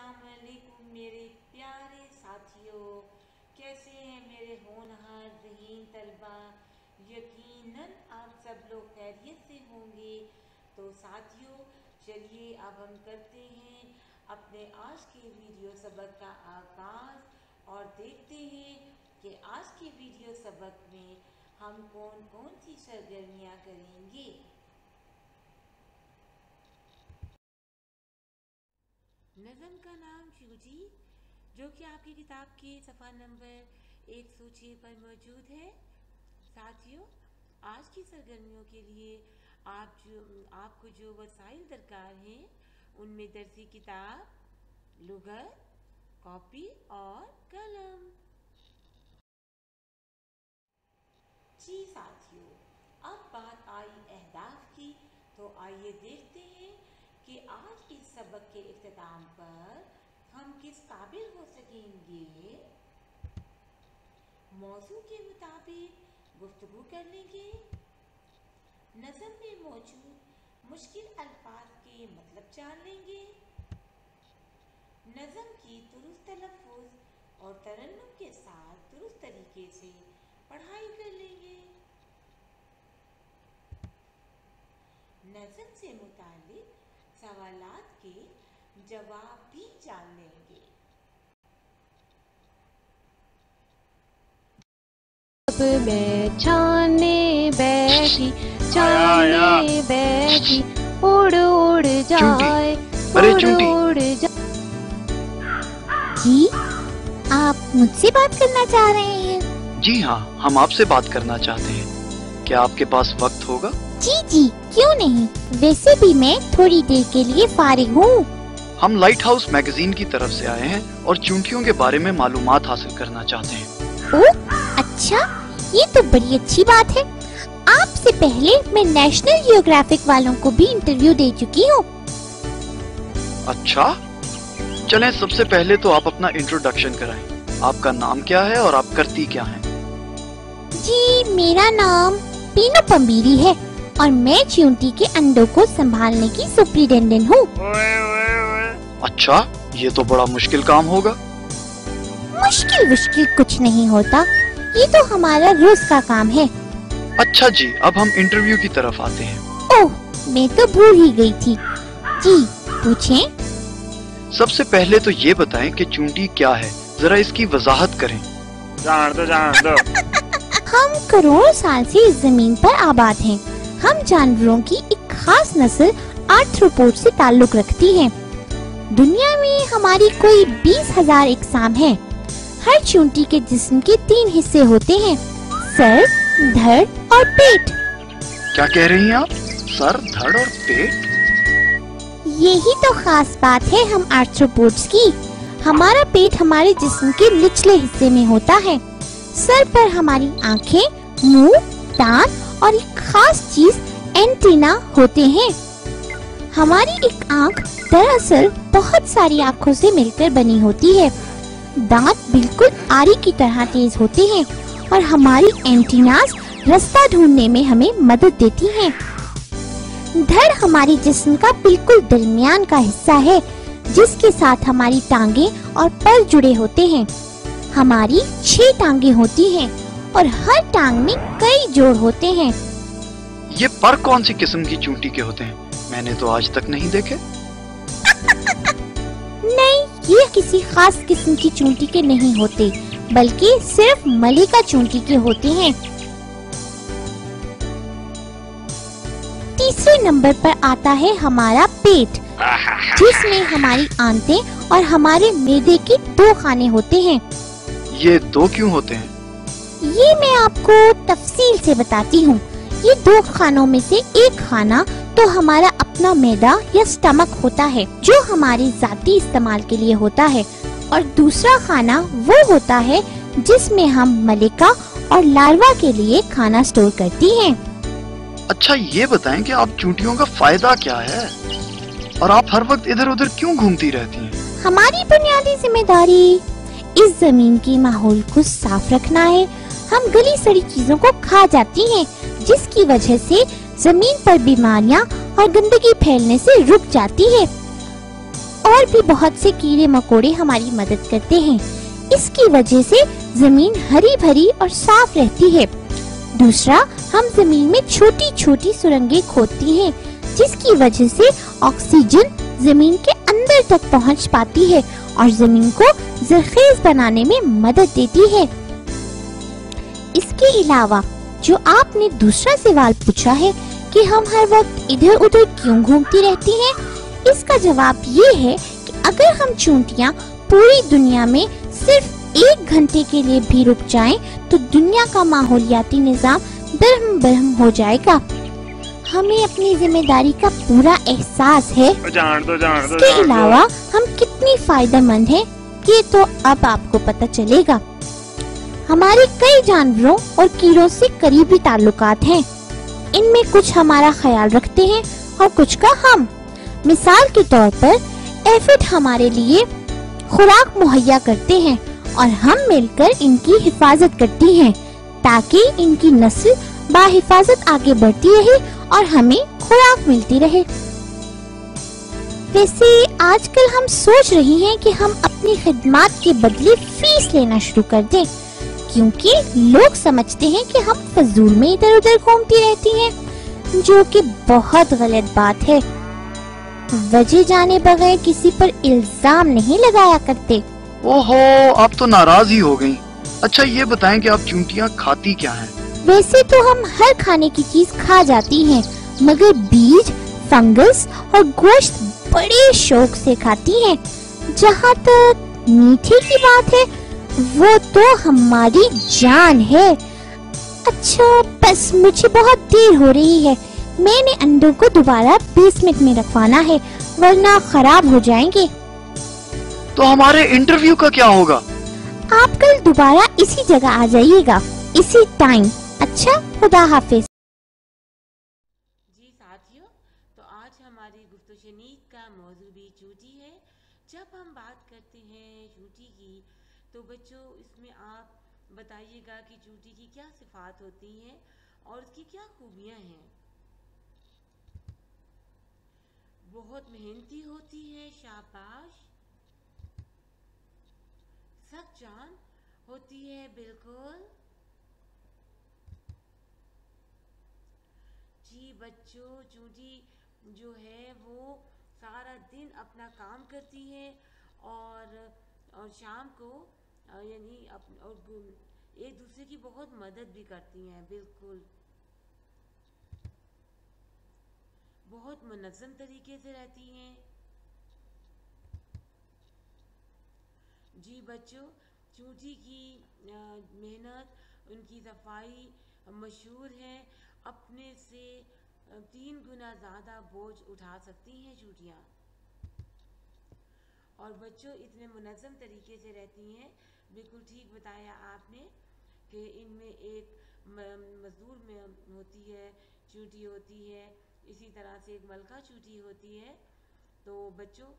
अस्सलामुअलैकुम मेरे प्यारे साथियों, कैसे हैं मेरे होनहार ज़हीन तलबा। यकीनन आप सब लोग खैरियत से होंगे। तो साथियों, चलिए अब हम करते हैं अपने आज के वीडियो सबक का आगाज़ और देखते हैं कि आज के वीडियो सबक में हम कौन कौन सी सरगर्मियाँ करेंगे। नज़म का नाम चूजी, जो कि आपकी किताब के सफ़ा नंबर 106 पर मौजूद है। साथियों, आज की सरगर्मियों के लिए आपको जो वसाइल दरकार हैं उनमें दर्सी किताब, लुग़त, कॉपी और कलम। जी साथियों, अब बात आई अहदाफ की, तो आइए देखते हैं कि आज इस सबक के इख्तिताम पर हम किस काबिल हो सकेंगे। मौजू के मुताबिक गुफ्तगू कर लेंगे। नज़म में मौजूद मुश्किल अल्फाज के मतलब जान लेंगे। नज़म की दुरुस्त तलफ़्फ़ुज़ और तरन्नुम के साथ दुरुस्त तरीके से पढ़ाई कर लेंगे। नज़म से मुताल्लिक़ सवालात के जवाब भी जान लेंगे। अब मैं छाने बैठी उड़ उड़ जाए उड़ जाए। जी, आप मुझसे बात करना चाह रहे हैं? जी हाँ, हम आपसे बात करना चाहते हैं। क्या आपके पास वक्त होगा? जी जी, क्यों नहीं। वैसे भी मैं थोड़ी देर के लिए फारिग हूँ। हम लाइट हाउस मैगजीन की तरफ से आए हैं और चूंटियों के बारे में मालूमात हासिल करना चाहते हैं। ओह अच्छा, ये तो बड़ी अच्छी बात है। आपसे पहले मैं नेशनल जियोग्राफिक वालों को भी इंटरव्यू दे चुकी हूँ। अच्छा, चलें सबसे पहले तो आप अपना इंट्रोडक्शन कराएं। आपका नाम क्या है और आप करती क्या हैं? जी, मेरा नाम पीनो पंबीरी है और मैं चींटी के अंडों को संभालने की सुपरिटेंडेंट हूँ। अच्छा, ये तो बड़ा मुश्किल काम होगा। मुश्किल कुछ नहीं होता, ये तो हमारा रोज का काम है। अच्छा जी, अब हम इंटरव्यू की तरफ आते हैं। ओह, मैं तो भूल ही गई थी। जी पूछें। सबसे पहले तो ये बताएं कि चूंटी क्या है, जरा इसकी वजाहत करें। जान दो। हम करोड़ों साल से इस जमीन पर आबाद हैं। हम जानवरों की एक खास नस्ल आर्थ्रोपोड से ताल्लुक रखती है। दुनिया में हमारी कोई 20,000 अक़साम है। हर चूंटी के जिस्म के 3 हिस्से होते हैं, सर, धड़ और पेट। क्या कह रही हैं आप? सर, धड़ और पेट? यही तो खास बात है हम आर्थ्रोपोड्स की। हमारा पेट हमारे जिस्म के निचले हिस्से में होता है। सर पर हमारी आँखें, मुंह, दांत और एक खास चीज एंटीना होते हैं। हमारी एक आँख दरअसल बहुत सारी आँखों से मिलकर बनी होती है। दांत बिल्कुल आरी की तरह तेज होते हैं और हमारी एंटीनास रास्ता ढूंढने में हमें मदद देती हैं। धड़ हमारी जिस्म का बिल्कुल दरमियान का हिस्सा है, जिसके साथ हमारी टांगे और पर जुड़े होते हैं। हमारी 6 टांगे होती हैं और हर टांग में कई जोड़ होते हैं। ये पर कौन सी किस्म की चूंटी के होते हैं? मैंने तो आज तक नहीं देखे। नहीं, ये किसी खास किस्म की चूंटी के नहीं होते, बल्कि सिर्फ मलिका चूंटी के होते हैं। तीसरे नंबर पर आता है हमारा पेट, जिसमें हमारी आंतें और हमारे मैदे के 2 खाने होते हैं। ये 2 क्यों होते हैं? ये मैं आपको तफसील से बताती हूँ। ये 2 खानों में से एक खाना तो हमारा अपना मैदा या स्टमक होता है, जो हमारे जाती इस्तेमाल के लिए होता है, और दूसरा खाना वो होता है जिसमें हम मलिका और लार्वा के लिए खाना स्टोर करती हैं। अच्छा, ये बताएं कि आप चूंटियों का फायदा क्या है और आप हर वक्त इधर उधर क्यों घूमती रहती हैं? हमारी बुनियादी जिम्मेदारी इस जमीन के माहौल को साफ रखना है। हम गली सड़ी चीजों को खा जाती हैं, जिसकी वजह से जमीन पर बीमारियां और गंदगी फैलने से रुक जाती है। और भी बहुत से कीड़े मकोड़े हमारी मदद करते हैं। इसकी वजह से जमीन हरी भरी और साफ रहती है। दूसरा, हम जमीन में छोटी छोटी सुरंगें खोदते हैं, जिसकी वजह से ऑक्सीजन जमीन के अंदर तक पहुंच पाती है और जमीन को जरखेज बनाने में मदद देती है। इसके अलावा जो आपने दूसरा सवाल पूछा है कि हम हर वक्त इधर उधर क्यों घूमती रहती हैं, इसका जवाब ये है कि अगर हम चूंटियां पूरी दुनिया में सिर्फ 1 घंटे के लिए भी रुक जाएं, तो दुनिया का माहौलियाती निजाम दरहम बरहम हो जाएगा। हमें अपनी जिम्मेदारी का पूरा एहसास है। इसके अलावा हम कितनी फायदेमंद हैं, ये तो अब आपको पता चलेगा। हमारे कई जानवरों और कीड़ों से करीबी ताल्लुकात हैं। इनमें कुछ हमारा ख्याल रखते हैं और कुछ का हम। मिसाल के तौर पर एफिड हमारे लिए खुराक मुहैया करते हैं और हम मिलकर इनकी हिफाजत करती हैं, ताकि इनकी नस्ल बाहिफाजत आगे बढ़ती रहे और हमें खुराक मिलती रहे। वैसे आजकल हम सोच रही हैं कि हम अपनी खिदमत के बदले फीस लेना शुरू कर दें, क्योंकि लोग समझते हैं कि हम फजूल में इधर उधर घूमती रहती हैं, जो कि बहुत गलत बात है। वजह जाने बगैर किसी पर इल्जाम नहीं लगाया करते। ओहो, आप तो नाराज ही हो गयी। अच्छा ये बताएं कि आप चूंटियां खाती क्या हैं? वैसे तो हम हर खाने की चीज खा जाती हैं, मगर बीज, फंगस और गोश्त बड़े शौक से खाती हैं। जहाँ तक मीठे की बात है, वो तो हमारी जान है। अच्छा बस मुझे बहुत देर हो रही है, मैंने अंडों को दोबारा बेसमेंट में रखवाना है, वरना खराब हो जाएंगे। तो हमारे इंटरव्यू का क्या होगा? आप कल दोबारा इसी जगह आ जाइएगा, इसी टाइम। अच्छा, खुदा हाफिज। जी साथियों, तो आज हमारी गुफ्तगू का मौजू भी चूटी है। जब हम बात करते हैं चूटी की, तो बच्चों इसमें आप बताइएगा कि चूटी की क्या सिफात होती हैं और उसकी क्या खूबियां हैं। बहुत मेहनती होती है, शाबाश। सख्त जान होती है, बिल्कुल जी बच्चों। चूटी जो है वो सारा दिन अपना काम करती है और शाम को यानी एक दूसरे की बहुत मदद भी करती हैं, बिल्कुल बहुत मुनज़्ज़म तरीके से रहती हैं। जी बच्चों, चूटी की मेहनत, उनकी सफाई मशहूर है। अपने से 3 गुना ज़्यादा बोझ उठा सकती हैं चूटियाँ। और बच्चों इतने मुनज़्ज़म तरीके से रहती हैं, बिल्कुल ठीक बताया आपने कि इनमें एक मजदूर में होती है, चूटी होती है, इसी तरह से एक मलका चूटी होती है। तो बच्चों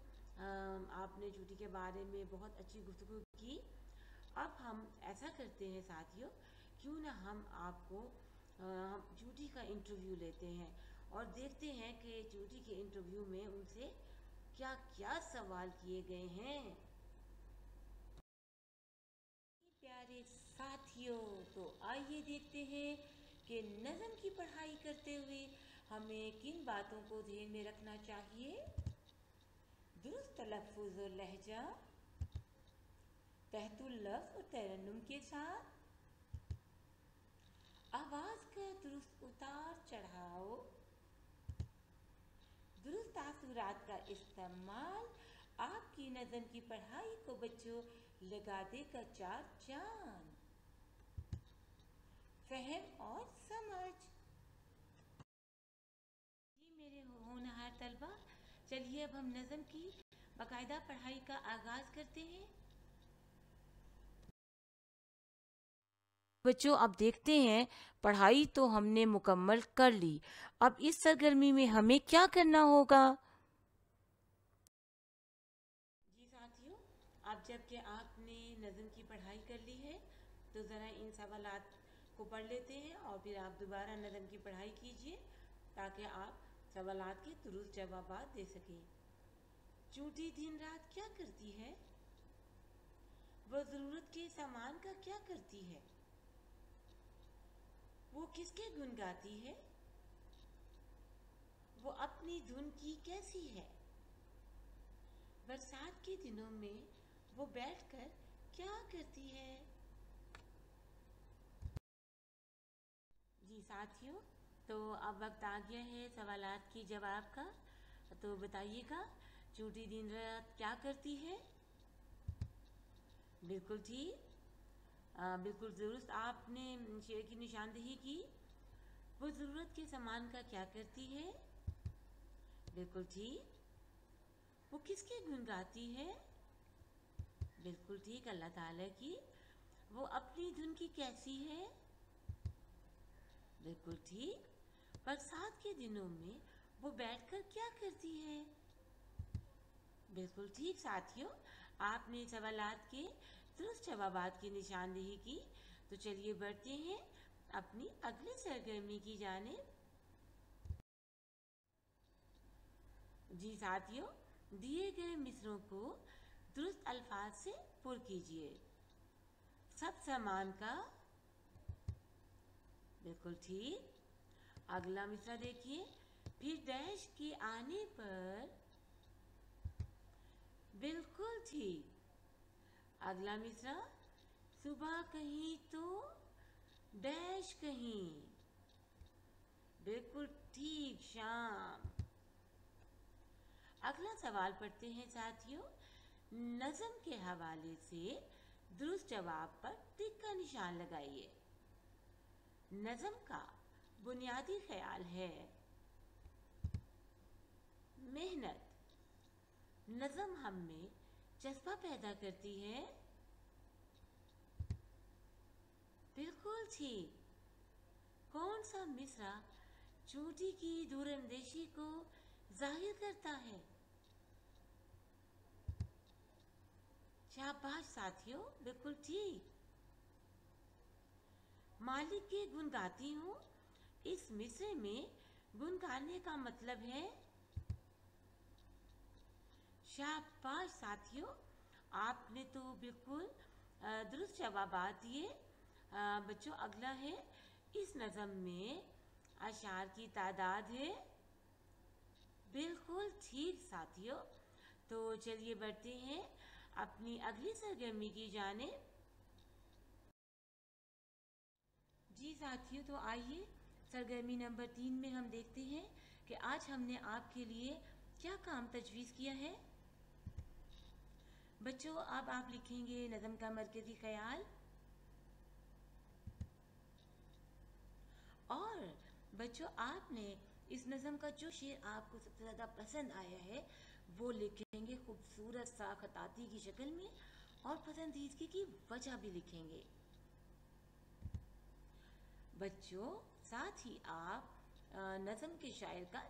आपने चूटी के बारे में बहुत अच्छी गुफ्तगू की। अब हम ऐसा करते हैं साथियों, क्यों ना हम आपको हम चूटी का इंटरव्यू लेते हैं और देखते हैं कि चूटी के इंटरव्यू में उनसे क्या क्या सवाल किए गए हैं। प्यारे साथियों, तो आइए देखते हैं कि नज़म की पढ़ाई करते हुए हमें किन बातों को ध्यान में रखना चाहिए। दुरुस्त तलफ़्फ़ुज़ और लहजा, तहतुल लफ्ज़ और तरन्नुम के साथ, आवाज़ का दुरुस्त उतार चढ़ाव, दुरुस्त तासुरात का इस्तेमाल आपकी नज़म की पढ़ाई को बच्चों लगा देगा 4 चांद। फहम और समझ। जी मेरे होनहार तलबा, चलिए अब हम नज़म की बाकायदा पढ़ाई का आगाज़ करते हैं। बच्चों अब देखते हैं, पढ़ाई तो हमने मुकम्मल कर ली, अब इस सरगर्मी में हमें क्या करना होगा। जी साथियों, अब जबकि आपने नज़म की पढ़ाई कर ली है, तो ज़रा इन सवालात को पढ़ लेते हैं और फिर आप दोबारा नज़म की पढ़ाई कीजिए, ताकि आप सवालात के दुरुस्त जवाब दे सकें। चूटी दिन रात क्या करती है? वो जरूरत के सामान का क्या करती है? वो किसके गुण गाती है? वो अपनी धुन की कैसी है? बरसात के दिनों में वो बैठकर क्या करती है? जी साथियों, तो अब वक्त आ गया है सवालात की जवाब का। तो बताइएगा, चूटी दिन रात क्या करती है? बिल्कुल ठीक, बिल्कुल दुरुस्त आपने शेर की निशानदेही की। वो ज़रूरत के सामान का क्या करती है? बिल्कुल ठीक। वो किसके गुण गाती है? बिल्कुल ठीक, अल्लाह ताला की। वो अपनी धुन की कैसी है? बिल्कुल ठीक। बरसात के दिनों में वो बैठकर क्या करती है? बिल्कुल ठीक साथियों, आपने सवालात के दुरुस्त जवाबात की निशानदेही की। तो चलिए बढ़ते हैं अपनी अगली सरगर्मी की जानिब। जी साथियों, दिए गए मिसरों को दुरुस्त अल्फाज से पुर कीजिए। सब सामान का, बिल्कुल ठीक। अगला मिसरा देखिए, फिर डैश के आने पर, बिल्कुल ठीक। अगला मिसरा, सुबह कहीं तो डैश कहीं, बिल्कुल ठीक, शाम। अगला सवाल पढ़ते हैं साथियों। नज़म के हवाले से दुरुस्त जवाब पर टिक का निशान लगाइए। नज़म का बुनियादी ख्याल है मेहनत। नज़म हम में जज्बा पैदा करती है, बिल्कुल ठीक। कौन सा मिसरा चोटी की दूरंदेशी को जाहिर करता है? शाबाश साथियों, बिल्कुल ठीक। मालिक के गुण गाती हूँ, इस मिसरे में गुण गाने का मतलब है, शाबाश साथियों, आपने तो बिल्कुल दुरुस्त जवाबात दिए। बच्चों अगला है, इस नज़म में अशार की तादाद है, बिल्कुल ठीक साथियों। तो चलिए बढ़ते हैं अपनी अगली सरगर्मी की जानिब। जी साथियों, तो आइए सरगर्मी नंबर 3 में हम देखते हैं कि आज हमने आपके लिए क्या काम तजवीज़ किया है। बच्चों अब आप लिखेंगे नज़म का मरकज़ी ख्याल, और बच्चों आपने इस नज़म का जो शेर आपको सबसे ज़्यादा पसंद आया है वो लिखेंगे खूबसूरत सा खताती की शक्ल में, और पसंदीदगी की वजह भी लिखेंगे। बच्चों साथ ही आप नज़म के शायर का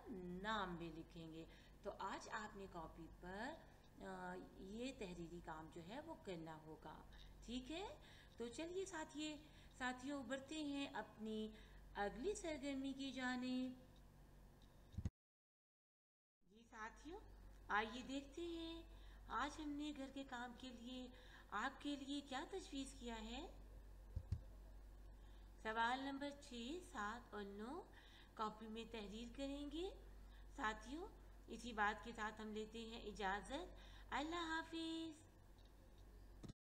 नाम भी लिखेंगे। तो आज आपने कॉपी पर ये तहरीरी काम जो है वो करना होगा, ठीक है। तो चलिए साथियों बढ़ते हैं अपनी अगली सरगर्मी की जानिब। जी साथियों, आइए देखते हैं आज हमने घर के काम के लिए आपके लिए क्या तजवीज़ किया है। सवाल नंबर 6, 7 और 9 कॉपी में तहरीर करेंगे। साथियों इसी बात के साथ हम लेते हैं इजाज़त। अल्लाह हाफिज़।